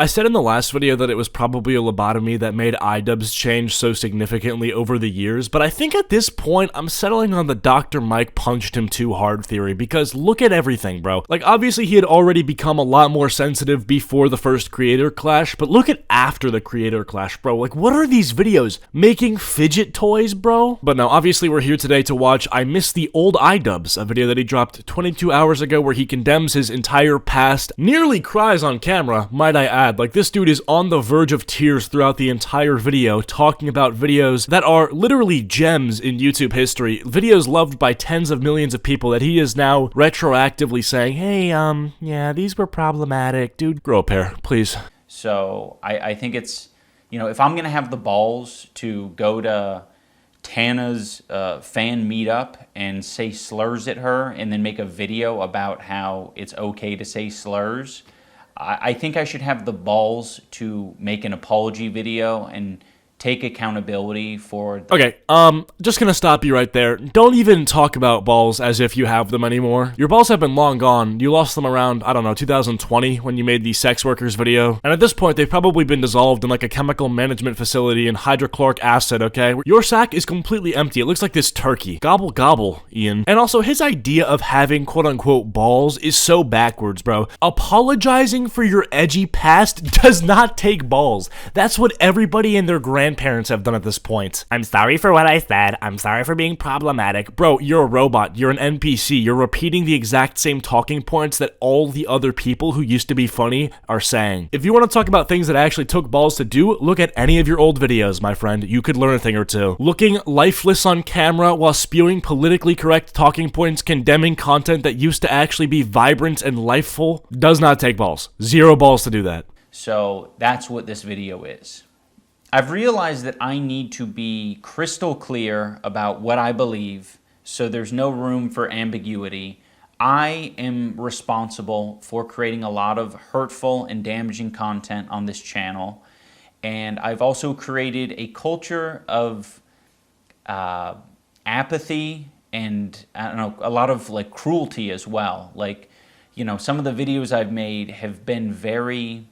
I said in the last video that it was probably a lobotomy that made iDubbbz change so significantly over the years, but I think at this point, I'm settling on the Dr. Mike punched him too hard theory, because look at everything, bro. Like, obviously he had already become a lot more sensitive before the first creator clash, but look at after the creator clash, bro. Like, what are these videos? Making fidget toys, bro? But no, obviously we're here today to watch I Miss the Old iDubbbz, a video that he dropped 22 hours ago where he condemns his entire past, nearly cries on camera, might I add. Like, this dude is on the verge of tears throughout the entire video, talking about videos that are literally gems in YouTube history, videos loved by tens of millions of people that he is now retroactively saying, hey, yeah, these were problematic. Dude, grow a pair, please. So I think it's, you know, if I'm going to have the balls to go to Tana's fan meetup and say slurs at her and then make a video about how it's okay to say slurs, I think I should have the balls to make an apology video and take accountability for... Okay, just gonna stop you right there. Don't even talk about balls as if you have them anymore. Your balls have been long gone. You lost them around, I don't know, 2020 when you made the sex workers video. And at this point, they've probably been dissolved in like a chemical management facility in hydrochloric acid, okay? Your sack is completely empty. It looks like this turkey. Gobble gobble, Ian. And also, his idea of having quote-unquote balls is so backwards, bro. Apologizing for your edgy past does not take balls. That's what everybody and their grandparents have done at this point. I'm sorry for what I said. I'm sorry for being problematic. Bro, you're a robot. You're an NPC. You're repeating the exact same talking points that all the other people who used to be funny are saying. If you want to talk about things that actually took balls to do, look at any of your old videos, my friend. You could learn a thing or two. Looking lifeless on camera while spewing politically correct talking points, condemning content that used to actually be vibrant and lifeful, does not take balls. Zero balls to do that. So that's what this video is. I've realized that I need to be crystal clear about what I believe, so there's no room for ambiguity. I am responsible for creating a lot of hurtful and damaging content on this channel, and I've also created a culture of apathy and, I don't know, a lot of like cruelty as well. Like, you know, some of the videos I've made have been very...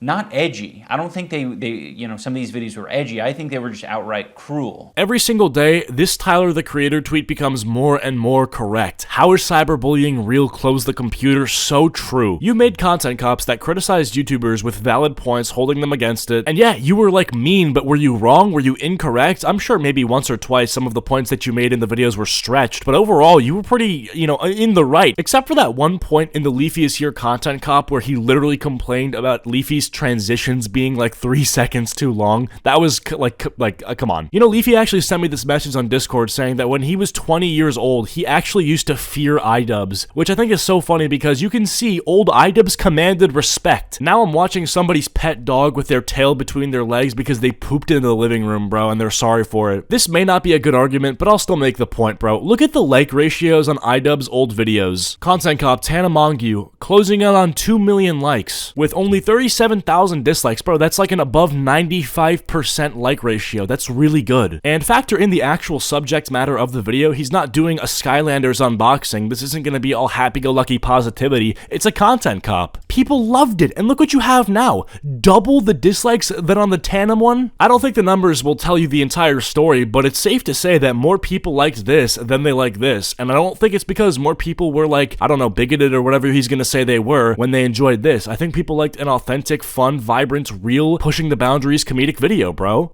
not edgy. I don't think they, you know, some of these videos were edgy. I think they were just outright cruel. Every single day, this Tyler the Creator tweet becomes more and more correct. How is cyberbullying real? Close the computer. So true. You made content cops that criticized YouTubers with valid points, holding them against it. And yeah, you were like mean, but were you wrong? Were you incorrect? I'm sure maybe once or twice some of the points that you made in the videos were stretched, but overall, you were pretty, you know, in the right. Except for that one point in the Leafy is Here content cop where he literally complained about Leafy's transitions being like 3 seconds too long. That was come on. You know, Leafy actually sent me this message on Discord saying that when he was 20 years old, he actually used to fear iDubbbz, which I think is so funny because you can see old iDubbbz commanded respect. Now I'm watching somebody's pet dog with their tail between their legs because they pooped in the living room, bro, and they're sorry for it. This may not be a good argument, but I'll still make the point, bro. Look at the like ratios on iDubbbz old videos. Content cop Tana Mongu closing in on 2 million likes with only 37,000 dislikes. Bro, that's like an above 95% like ratio. That's really good. And factor in the actual subject matter of the video. He's not doing a Skylanders unboxing. This isn't gonna be all happy-go-lucky positivity. It's a content cop. People loved it, and look what you have now. Double the dislikes than on the Tandem one? I don't think the numbers will tell you the entire story, but it's safe to say that more people liked this than they like this, and I don't think it's because more people were like, I don't know, bigoted or whatever he's gonna say they were when they enjoyed this. I think people liked an authentic, fun, vibrant, real, pushing the boundaries comedic video, bro.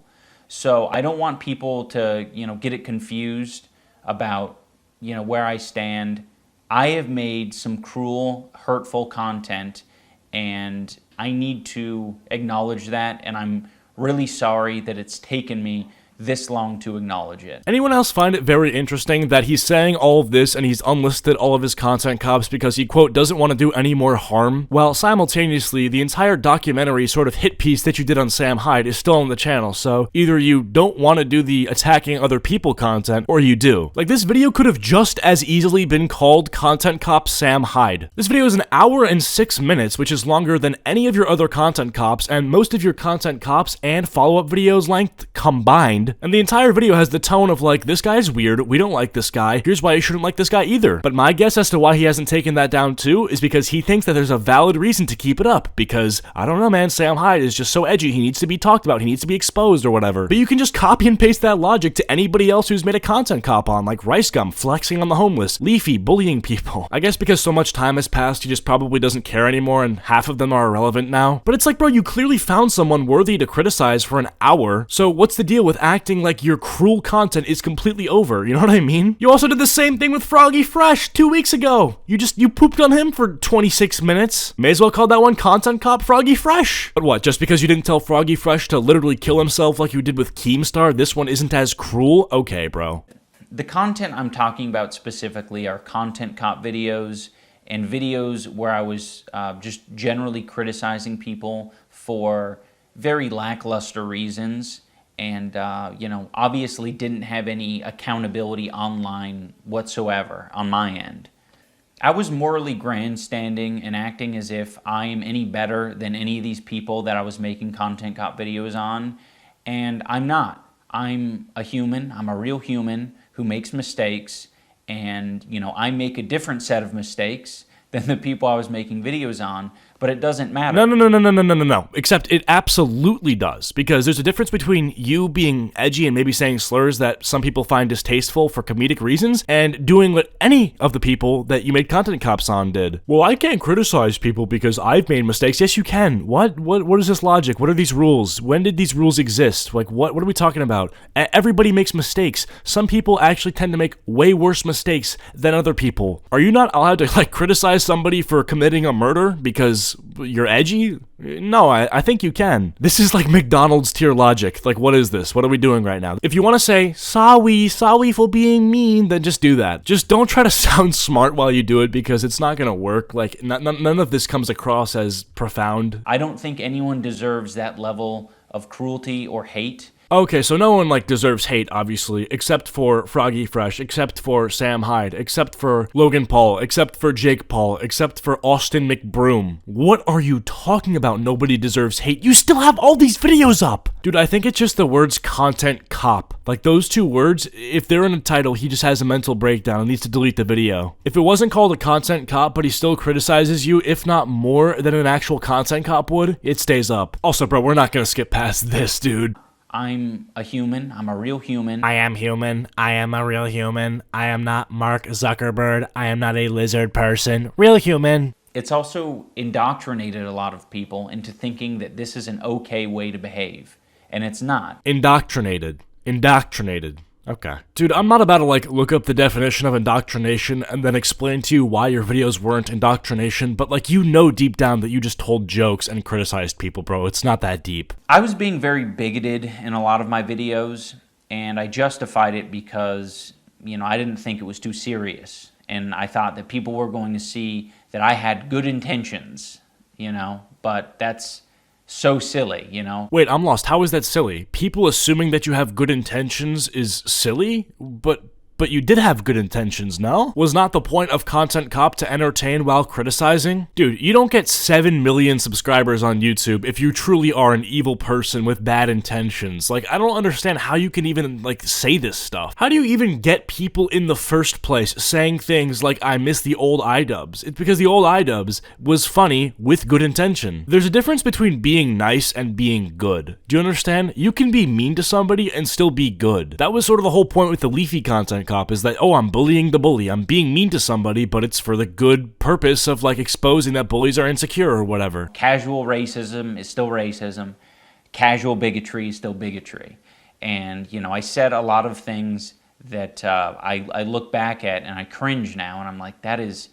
So I don't want people to, you know, get it confused about, you know, where I stand. I have made some cruel, hurtful content, and I need to acknowledge that, and I'm really sorry that it's taken me this long to acknowledge it. Anyone else find it very interesting that he's saying all of this and he's unlisted all of his content cops because he, quote, doesn't want to do any more harm, while simultaneously the entire documentary sort of hit piece that you did on Sam Hyde is still on the channel, so either you don't want to do the attacking other people content, or you do. Like, this video could have just as easily been called Content Cop Sam Hyde. This video is an hour and 6 minutes, which is longer than any of your other content cops, and most of your content cops and follow-up videos length combined mind. And the entire video has the tone of like, this guy's weird, we don't like this guy, here's why you shouldn't like this guy either. But my guess as to why he hasn't taken that down too is because he thinks that there's a valid reason to keep it up. Because, I don't know man, Sam Hyde is just so edgy, he needs to be talked about, he needs to be exposed or whatever. But you can just copy and paste that logic to anybody else who's made a content cop on, like Rice Gum, flexing on the homeless, Leafy, bullying people. I guess because so much time has passed, he just probably doesn't care anymore and half of them are irrelevant now. But it's like, bro, you clearly found someone worthy to criticize for an hour, so what's the deal with acting like your cruel content is completely over, you know what I mean? You also did the same thing with Froggy Fresh 2 weeks ago. You pooped on him for 26 minutes. May as well call that one content cop Froggy Fresh. But what, just because you didn't tell Froggy Fresh to literally kill himself like you did with Keemstar, this one isn't as cruel? Okay, bro. The content I'm talking about specifically are content cop videos and videos where I was just generally criticizing people for very lackluster reasons and, you know, obviously didn't have any accountability online whatsoever on my end. I was morally grandstanding and acting as if I am any better than any of these people that I was making content cop videos on, and I'm not. I'm a human, I'm a real human who makes mistakes, and, you know, I make a different set of mistakes than the people I was making videos on, but it doesn't matter. No. Except it absolutely does, because there's a difference between you being edgy and maybe saying slurs that some people find distasteful for comedic reasons, and doing what any of the people that you made content cops on did. Well, I can't criticize people because I've made mistakes. Yes, you can. What is this logic? What are these rules? When did these rules exist? Like, what are we talking about? Everybody makes mistakes. Some people actually tend to make way worse mistakes than other people. Are you not allowed to, like, criticize somebody for committing a murder because you're edgy? No, I think you can. This is like McDonald's tier logic. Like, what is this? What are we doing right now? If you want to say, sorry for being mean, then just do that. Just don't try to sound smart while you do it, because it's not gonna work. Like, none of this comes across as profound. I don't think anyone deserves that level of cruelty or hate. Okay, so no one, like, deserves hate, obviously, except for Froggy Fresh, except for Sam Hyde, except for Logan Paul, except for Jake Paul, except for Austin McBroom. What are you talking about? Nobody deserves hate. You still have all these videos up! Dude, I think it's just the words content cop. Like, those two words, if they're in a title, he just has a mental breakdown and needs to delete the video. If it wasn't called a content cop, but he still criticizes you, if not more than an actual content cop would, it stays up. Also, bro, we're not gonna skip past this, dude. I'm a human. I'm a real human. I am human. I am a real human. I am not Mark Zuckerberg. I am not a lizard person. Real human. It's also indoctrinated a lot of people into thinking that this is an okay way to behave, and it's not. Indoctrinated. Okay. Dude, I'm not about to, like, look up the definition of indoctrination and then explain to you why your videos weren't indoctrination, but, like, you know deep down that you just told jokes and criticized people, bro. It's not that deep. I was being very bigoted in a lot of my videos, and I justified it because, you know, I didn't think it was too serious, and I thought that people were going to see that I had good intentions, you know, but that's so silly, you know? Wait, I'm lost. How is that silly? People assuming that you have good intentions is silly? But you did have good intentions, no? Was not the point of Content Cop to entertain while criticizing? Dude, you don't get 7 million subscribers on YouTube if you truly are an evil person with bad intentions. Like, I don't understand how you can even, like, say this stuff. How do you even get people in the first place saying things like, I miss the old iDubbbz? It's because the old iDubbbz was funny with good intention. There's a difference between being nice and being good. Do you understand? You can be mean to somebody and still be good. That was sort of the whole point with the Leafy Content Cop, is that, oh, I'm bullying the bully. I'm being mean to somebody, but it's for the good purpose of, like, exposing that bullies are insecure or whatever. Casual racism is still racism. Casual bigotry is still bigotry. And, you know, I said a lot of things that I look back at and I cringe now, and I'm like, that is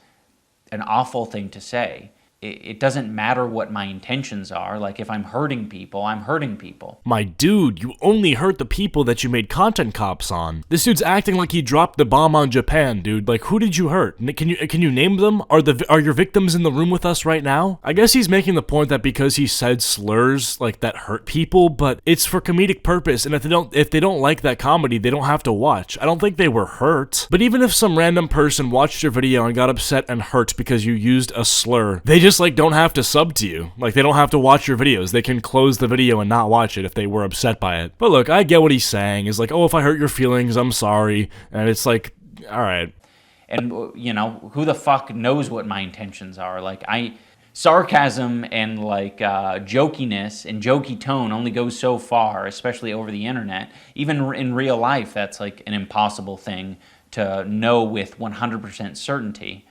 an awful thing to say. It doesn't matter what my intentions are. Like, if I'm hurting people, I'm hurting people. My dude, you only hurt the people that you made content cops on. This dude's acting like he dropped the bomb on Japan, dude. Like, who did you hurt? Can you name them? Are your victims in the room with us right now? I guess he's making the point that because he said slurs, like, that hurt people, but it's for comedic purpose, and if they don't like that comedy, they don't have to watch. I don't think they were hurt. But even if some random person watched your video and got upset and hurt because you used a slur, they just just like don't have to sub to you. Like they don't have to watch your videos. They can close the video and not watch it if they were upset by it. But look, I get what he's saying. Is like, oh, if I hurt your feelings, I'm sorry. And it's like, all right. And, you know, who the fuck knows what my intentions are? Like, sarcasm and, like, jokiness and jokey tone only goes so far, especially over the internet. Even in real life, that's, like, an impossible thing to know with 100% certainty.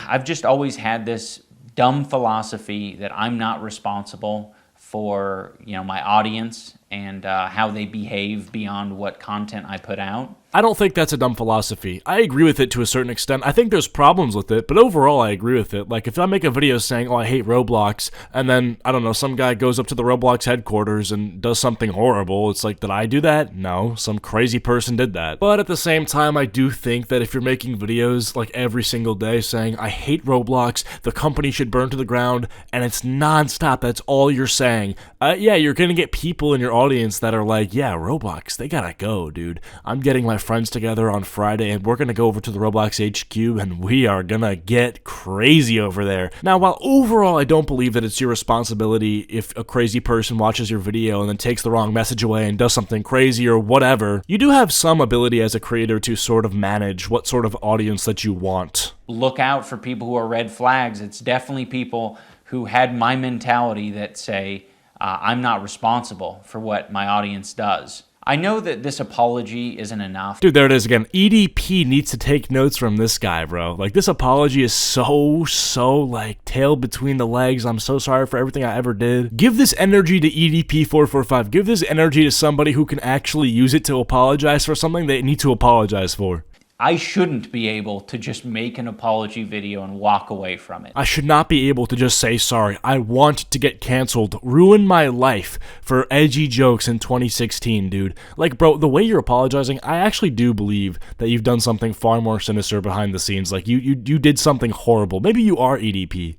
I've just always had this dumb philosophy that I'm not responsible for, you know, my audience and how they behave beyond what content I put out. I don't think that's a dumb philosophy. I agree with it to a certain extent. I think there's problems with it, but overall I agree with it. Like, if I make a video saying, oh, I hate Roblox, and then, I don't know, some guy goes up to the Roblox headquarters and does something horrible, it's like, did I do that? No, some crazy person did that. But at the same time, I do think that if you're making videos, like, every single day saying, I hate Roblox, the company should burn to the ground, and it's nonstop, that's all you're saying, yeah, you're gonna get people in your audience that are like, yeah, Roblox, they gotta go, dude. I'm getting my friends together on Friday and we're gonna go over to the Roblox HQ and we are gonna get crazy over there. Now, while overall I don't believe that it's your responsibility if a crazy person watches your video and then takes the wrong message away and does something crazy or whatever, you do have some ability as a creator to sort of manage what sort of audience that you want. Look out for people who are red flags. It's definitely people who had my mentality that say, I'm not responsible for what my audience does. I know that this apology isn't enough. Dude, there it is again. EDP needs to take notes from this guy, bro. Like, this apology is so, like, tail between the legs. I'm so sorry for everything I ever did. Give this energy to EDP445. Give this energy to somebody who can actually use it to apologize for something they need to apologize for. I shouldn't be able to just make an apology video and walk away from it. I should not be able to just say sorry. I want to get canceled. Ruin my life for edgy jokes in 2016, dude. Like, bro, the way you're apologizing, I actually do believe that you've done something far more sinister behind the scenes. Like, you did something horrible. Maybe you are EDP.